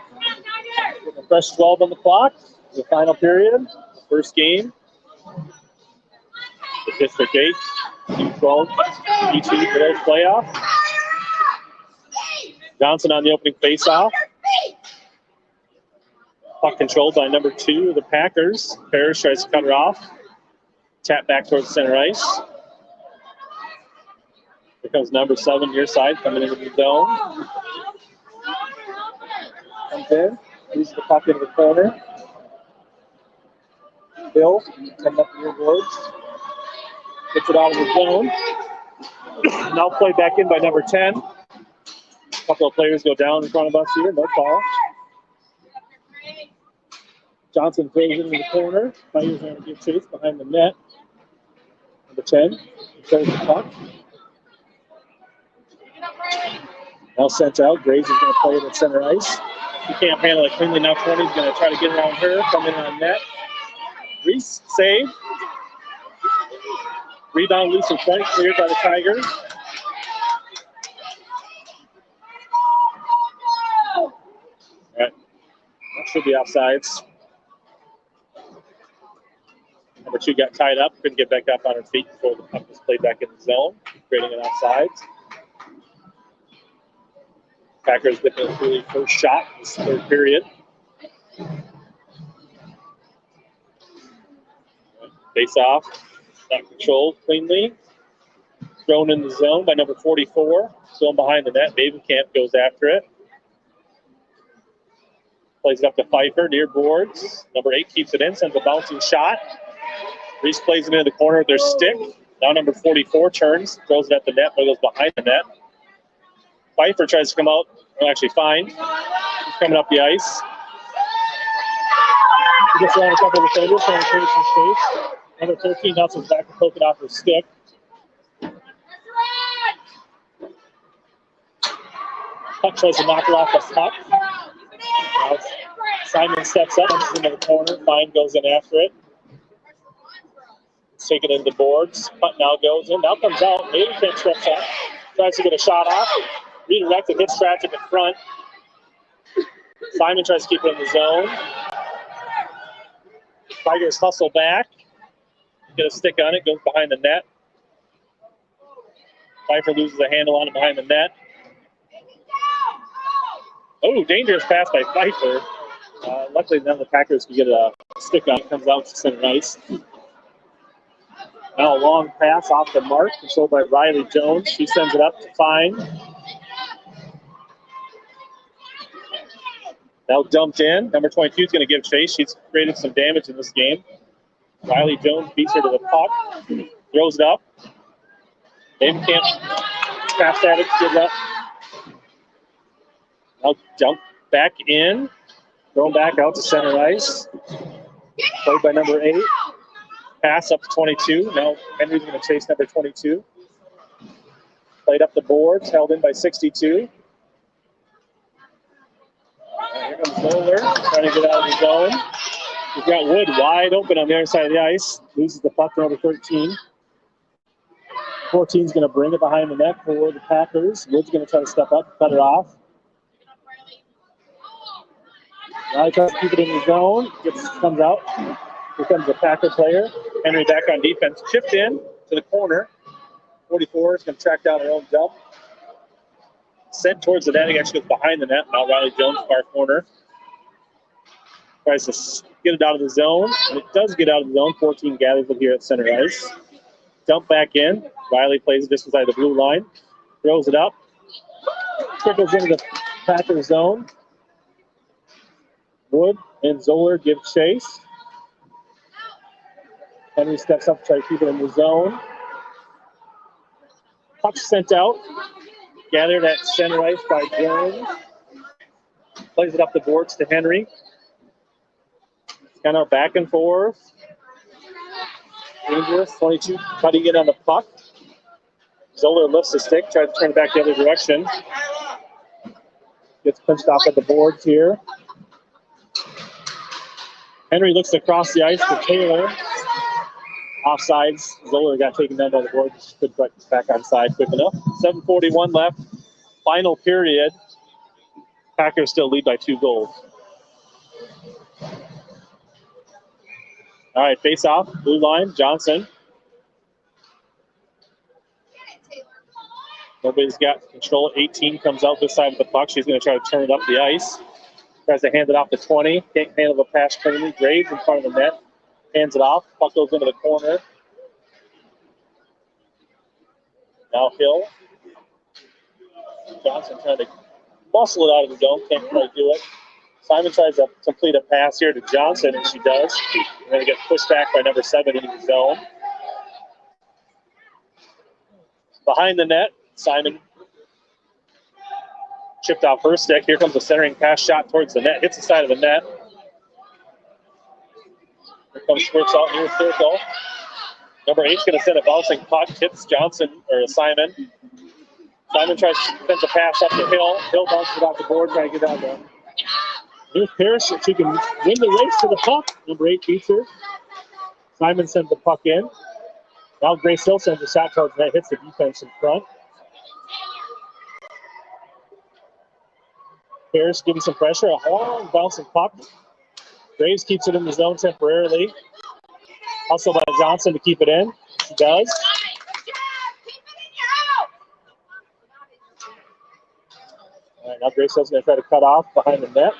Getting a fresh 12 on the clock. The final period. First game. The District 8 U12B2 girls playoff. Johnson on the opening faceoff. Puck controlled by number 2 of the Packers. Parrish tries to cut her off. Tap back towards center ice. Here comes number 7, your side, coming into the zone. Comes in, leaves the puck into the corner. Bill, coming up near boards. Gets it out of the zone. Now played back in by number 10. A couple of players go down in front of us here, no call. Johnson throws it into the corner. Players are going to give chase behind the net. Number 10 controls the puck. Now sent out. Graves is going to play it at center ice. He can't handle it cleanly. Now 20 is going to try to get around her. Come in on net. Reese, save. Rebound loose in front, cleared by the Tigers. All right. That should be offsides. Number 2 got tied up, couldn't get back up on her feet before the puck was played back in the zone, creating an offsides. Packers get their really first shot in this third period. Face off, not controlled cleanly. Thrown in the zone by number 44. Still behind the net. Babenkamp goes after it. Plays it up to Pfeiffer near boards. Number 8 keeps it in, sends a bouncing shot. Reese plays it into the corner with their stick. Now number 44 turns, throws it at the net, but goes behind the net. Pfeiffer tries to come out, actually fine. He's coming up the ice. He gets around a couple of defenders, trying to create some space. Number 13 Nelson's back to poke it off her stick. Puck tries to knock her off the puck. Now Simon steps up, punches into the corner. Fine goes in after it. It's taken into boards. Puck now goes in. Now comes out. Babenkamp steps up. Tries to get a shot off. Redirected, hits Stratton in front. Simon tries to keep it in the zone. Tigers hustle back. Get a stick on it, goes behind the net. Pfeiffer loses a handle on it behind the net. Oh, dangerous pass by Pfeiffer. Luckily, none of the Packers can get a stick on it. Comes out to center ice. Now a long pass off the mark, controlled by Riley Jones. She sends it up to Fine. Now dumped in. Number 22 is going to give chase. She's created some damage in this game. Riley Jones beats her to the puck. Throws it up. Babenkamp taps at it, gives up. Now dump back in. Thrown back out to center ice. Played by number 8. Pass up to 22. Now Henry's going to chase number 22. Played up the boards, held in by 62. Here comes Zoller, trying to get out of the zone. We've got Wood wide open on the other side of the ice. Loses the puck to number 13. 14's going to bring it behind the net for the Packers. Wood's going to try to step up, cut it off. Riley tries to keep it in the zone. Comes out. Here comes the Packer player. Henry back on defense. Chipped in to the corner. 44 is going to track down her own dump. Sent towards the net. It actually goes behind the net. Now Riley Jones, far corner. Tries to get it out of the zone. And it does get out of the zone. 14 gathers it here at center ice. Dump back in. Riley plays it just beside the blue line. Throws it up. Trickles into the Packer zone. Wood and Zoller give chase. Henry steps up to try to keep it in the zone. Puck sent out. Gathered at center ice by Jones. Plays it up the boards to Henry. It's kind of back and forth. Dangerous. 22 cutting it on the puck. Zoller lifts the stick, tries to turn it back the other direction. Gets pinched off at the boards here. Henry looks across the ice to Taylor. Offsides. Zoller got taken down by the board. She couldn't put back on side quick enough. 7:41 left. Final period. Packers still lead by 2 goals. All right, face off, blue line, Johnson. Nobody's got control. 18 comes out this side of the puck. She's going to try to turn it up the ice. Tries to hand it off to 20. Can't handle the pass cleanly. Graves in front of the net. Hands it off. Puck goes into the corner. Now Hill. Johnson trying to muscle it out of the zone. Can't quite do it. Simon tries to complete a pass here to Johnson, and she does. And then it gets pushed back by number 7 into the zone. Behind the net, Simon chipped off her stick. Here comes the centering pass shot towards the net. Hits the side of the net. Here comes squirts out near circle. Number 8's going to send a bouncing puck. Hits Johnson, or Simon. Simon sends a pass up to Hill. Hill bounces it off the board, trying to get out there. Here's Parrish. She can win the race to the puck. Number 8 beats her. Simon sends the puck in. Now Grace Hill sends a shot towards net. Hits the defense in front. Parrish giving some pressure. A long bouncing puck. Graves keeps it in the zone temporarily. Also by Johnson to keep it in. She does. All right, now Grace Hill's going to try to cut off behind the net.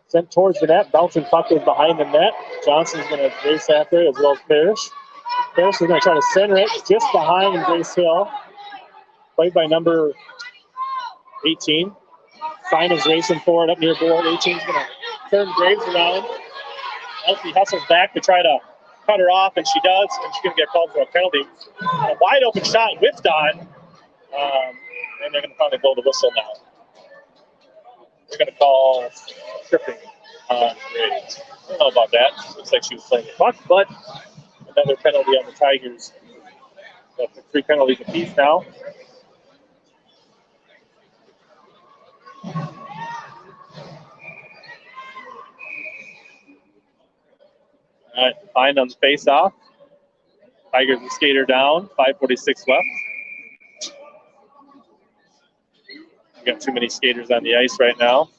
Sent towards the net. Bouncing puck is behind the net. Johnson's going to race after it as well as Parrish. Parrish is going to try to center it just behind Grace Hill. Played by number 18. Simon's racing forward up near board. 18's going to turn Graves around. Elsie hustles back to try to cut her off, and she does, and she's going to get called for a penalty. A wide open shot whipped on, and they're going to finally blow the whistle now. They're going to call tripping on Graves. I don't know about that. Looks like she was playing the puck, but another penalty on the Tigers. That's 3 penalties apiece now. All right, Fine on the face-off. Tigers will skate her down. 5:46 left. We've got too many skaters on the ice right now.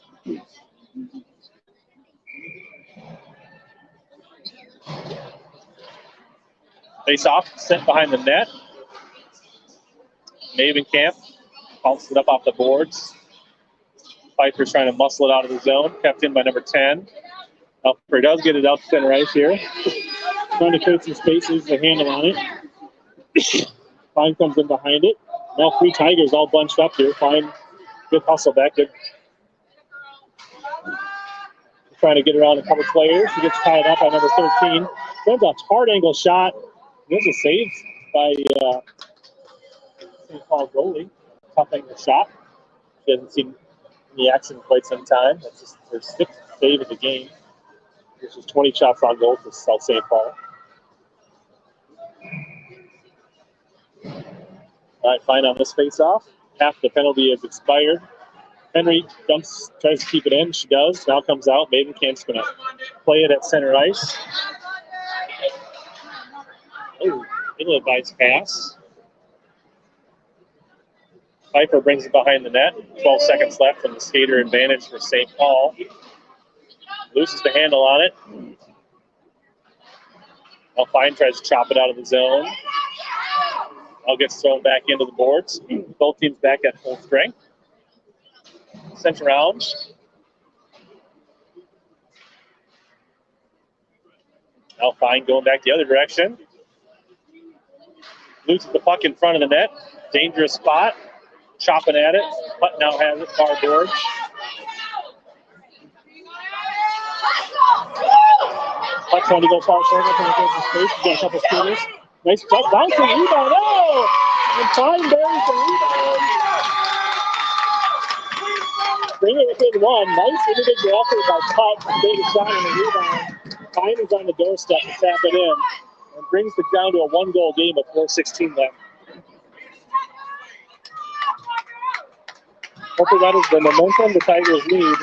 Face-off, sent behind the net. Mavenkamp bounces it up off the boards. Pfeiffer's trying to muscle it out of the zone. Kept in by number 10. Alfred does get it out to center ice here. Trying to create some spaces to handle on it. Fine comes in behind it. Now 3 Tigers all bunched up here. Fine, good hustle back. Good. Trying to get around a couple players. He gets tied up by number 13. Sends a hard angle shot. There's a save by St. Paul goalie. Tough angle shot. She hasn't seen any action in quite some time. That's just her 6th save of the game. This is 20 shots on goal for South St. Paul. All right, Fine on this face-off. Half the penalty has expired. Henry tries to keep it in. She does. Now comes out. Mavenkamp's going to play it at center ice. Oh, ill-advised pass. Pfeiffer brings it behind the net. 12 seconds left from the skater advantage for St. Paul. Loses the handle on it. Now Fine tries to chop it out of the zone. Now gets thrown back into the boards. Both teams back at full strength. Sent around. Now Fine going back the other direction. Loses the puck in front of the net. Dangerous spot. Chopping at it. Putt now has it far board. Puck trying to go far forward. Trying to go some space. He's got a couple skaters. Nice puck. Bouncing rebound. Oh! And Fine buries the rebound. Bring it within 1. Nice individual effort by Putt. Big shot on the rebound. Fine is on the doorstep to tap it in. And brings it down to a 1-goal game with 4:16 left. Hopefully that is the momentum the Tigers need.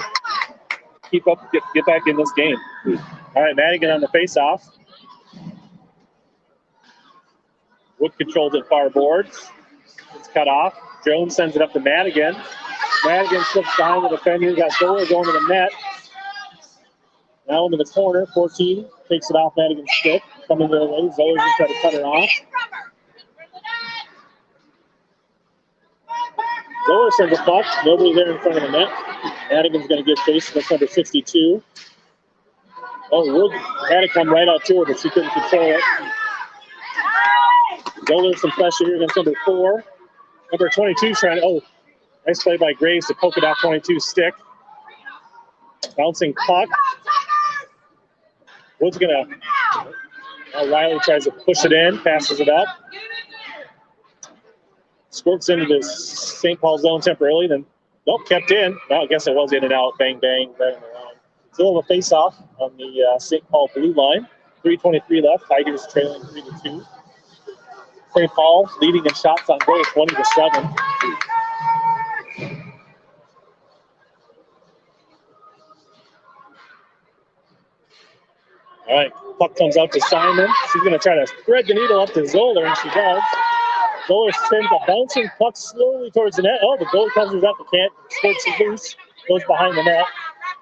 Keep up, get back in this game. All right, Madigan on the face-off. Wood controls it far boards. It's cut off. Jones sends it up to Madigan. Madigan slips behind the defender. Got Zoller going to the net. Now into the corner. 14 takes it off Madigan's stick. Coming to the lane. Zoller's just trying to cut her off. Zoller sends a puck. Nobody there in front of the net. Madigan's going to give face to that's number 62. Oh, Wood had to come right out to her, but she couldn't control it. Zoller some pressure here against number 4. Number 22 trying to, oh, nice play by Graves to poke it off 22's stick. Bouncing puck. Wood's going to, Riley tries to push it in, passes it up. Squirts into the St. Paul zone temporarily, then, nope, kept in. Well, I guess it was in and out, bang, bang, right in the line. Still a face-off on the St. Paul blue line. 3:23 left, Tigers trailing 3-2. St. Paul leading in shots on goal, 20-7. All right, puck comes out to Simon. She's going to try to thread the needle up to Zoller, and she does. Zoller sends a bouncing puck slowly towards the net. Oh, the goal comes up. It can't. Squirts it loose. Goes behind the net.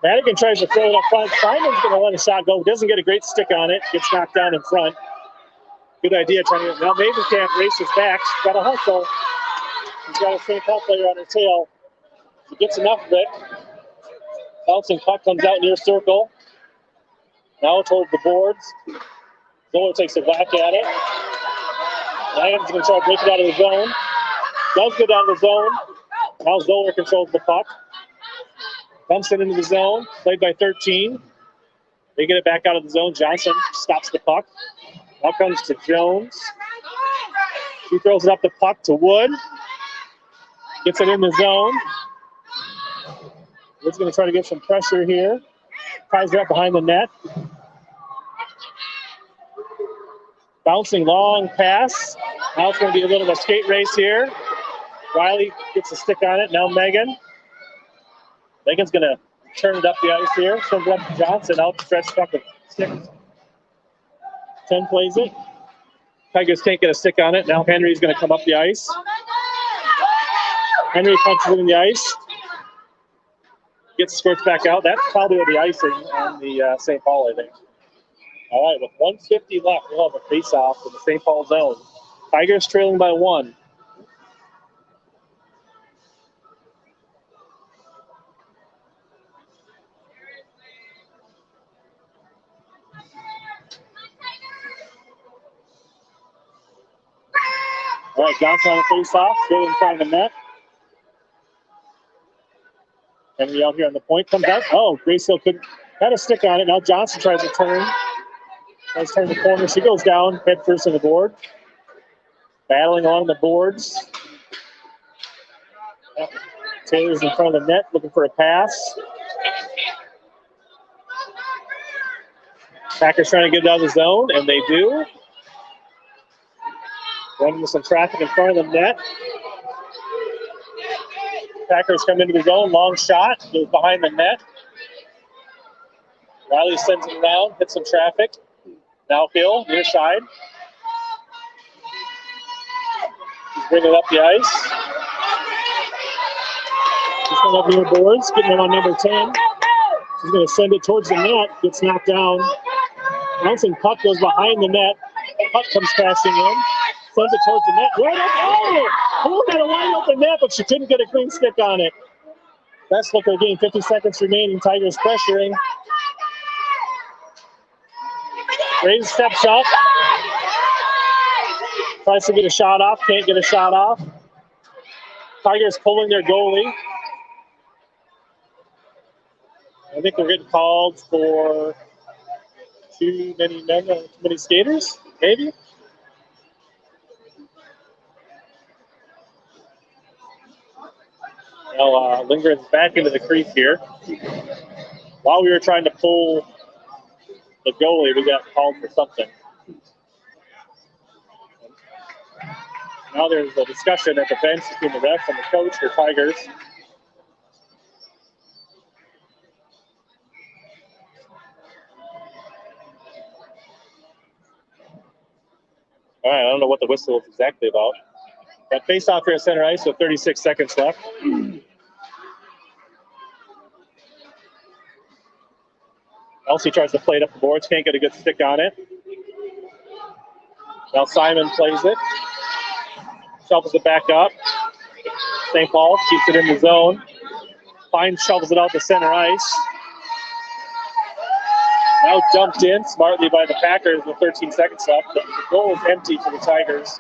Madigan tries to throw it up front. Simon's going to let a shot go. Doesn't get a great stick on it. Gets knocked down in front. Good idea trying to. Now Mavenkamp races back. She's got a hustle. She's got a St. Paul player on her tail. She gets enough of it. Bouncing puck comes out near circle. Now towards the boards. Zoller takes a whack at it. Madigan's going to try to break it out of the zone. Does get out of the zone. Now Zoller controls the puck. Dumps it into the zone, played by 13. They get it back out of the zone. Johnson stops the puck. Now comes to Jones. She throws it up the puck to Wood. Gets it in the zone. Wood's going to try to get some pressure here. Ties it up behind the net. Bouncing long pass. Now it's going to be a little of a skate race here. Riley gets a stick on it. Now Megan. Megan's going to turn it up the ice here. Sends it up to Johnson. Outstretched puck of 6. 10 plays it. Tigers can't get a stick on it. Now Henry's going to come up the ice. Henry punches it in the ice. Gets squirts back out. That's probably the icing on the St. Paul, I think. All right, with 1:50 left, we'll have a face-off in the St. Paul zone. Tigers trailing by 1. All right, Johnson on the face-off, straight in front of the net. Henry out here on the point, comes out. Oh, Grace Hill had a stick on it. Now Johnson tries to turn. Tries to turn the corner. She goes down, head first on the board. Battling along the boards. Taylor's in front of the net, looking for a pass. Packers trying to get it out of the zone, and they do. Running into some traffic in front of the net. Packers come into the zone, long shot, goes behind the net. Riley sends it around, hits some traffic. Now Hill, near side. He's bringing it up the ice. He's going up near boards, getting it on number 10. She's going to send it towards the net, gets knocked down. Bouncing puck goes behind the net. Puck comes passing in. Sends it towards the net. Right up. Oh! Hill had a wide open net, but she couldn't get a clean stick on it. Best look of the game. 50 seconds remaining. Tigers pressuring. Graves steps up. Tries to get a shot off. Can't get a shot off. Tigers pulling their goalie. I think we're getting called for too many skaters, maybe. Now Lindgren's back into the crease here. While we were trying to pull the goalie, we got called for something. Now there's a discussion at the bench between the refs and the coach for Tigers. All right, I don't know what the whistle is exactly about. But face off here at center ice with 36 seconds left. Elsie tries to play it up the boards, can't get a good stick on it. Now Simon plays it. Shovels it back up. St. Paul keeps it in the zone. Fine shovels it out to center ice. Now dumped in smartly by the Packers with 13 seconds left. The goal is empty for the Tigers.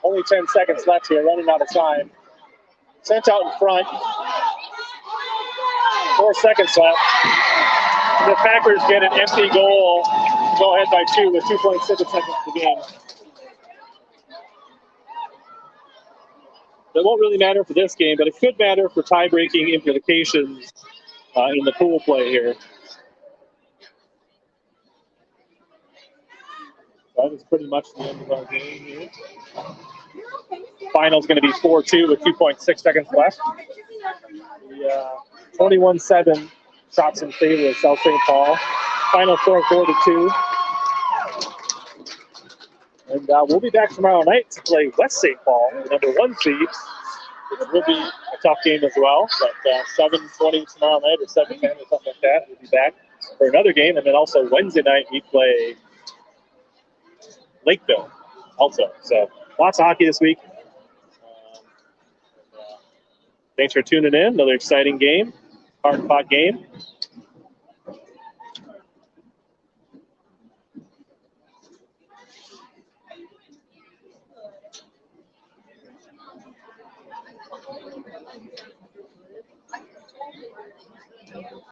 Only 10 seconds left here, running out of time. Sent out in front. 4 seconds left. The Packers get an empty goal. Go ahead by 2 with 2.6 seconds of the game. That won't really matter for this game, but it could matter for tie-breaking implications in the pool play here. That is pretty much the end of our game here. Final's going to be 4-2 with 2.6 seconds left. The 21-7 shots in favor of South St. Paul. Final score 4-2. And we'll be back tomorrow night to play West St. Paul, the number 1 seed. It will be a tough game as well, but 7:20 tomorrow night or 7:10 or something like that. We'll be back for another game, and then also Wednesday night we play Lakeville also. So lots of hockey this week. Thanks for tuning in. Another exciting game, hard-fought game.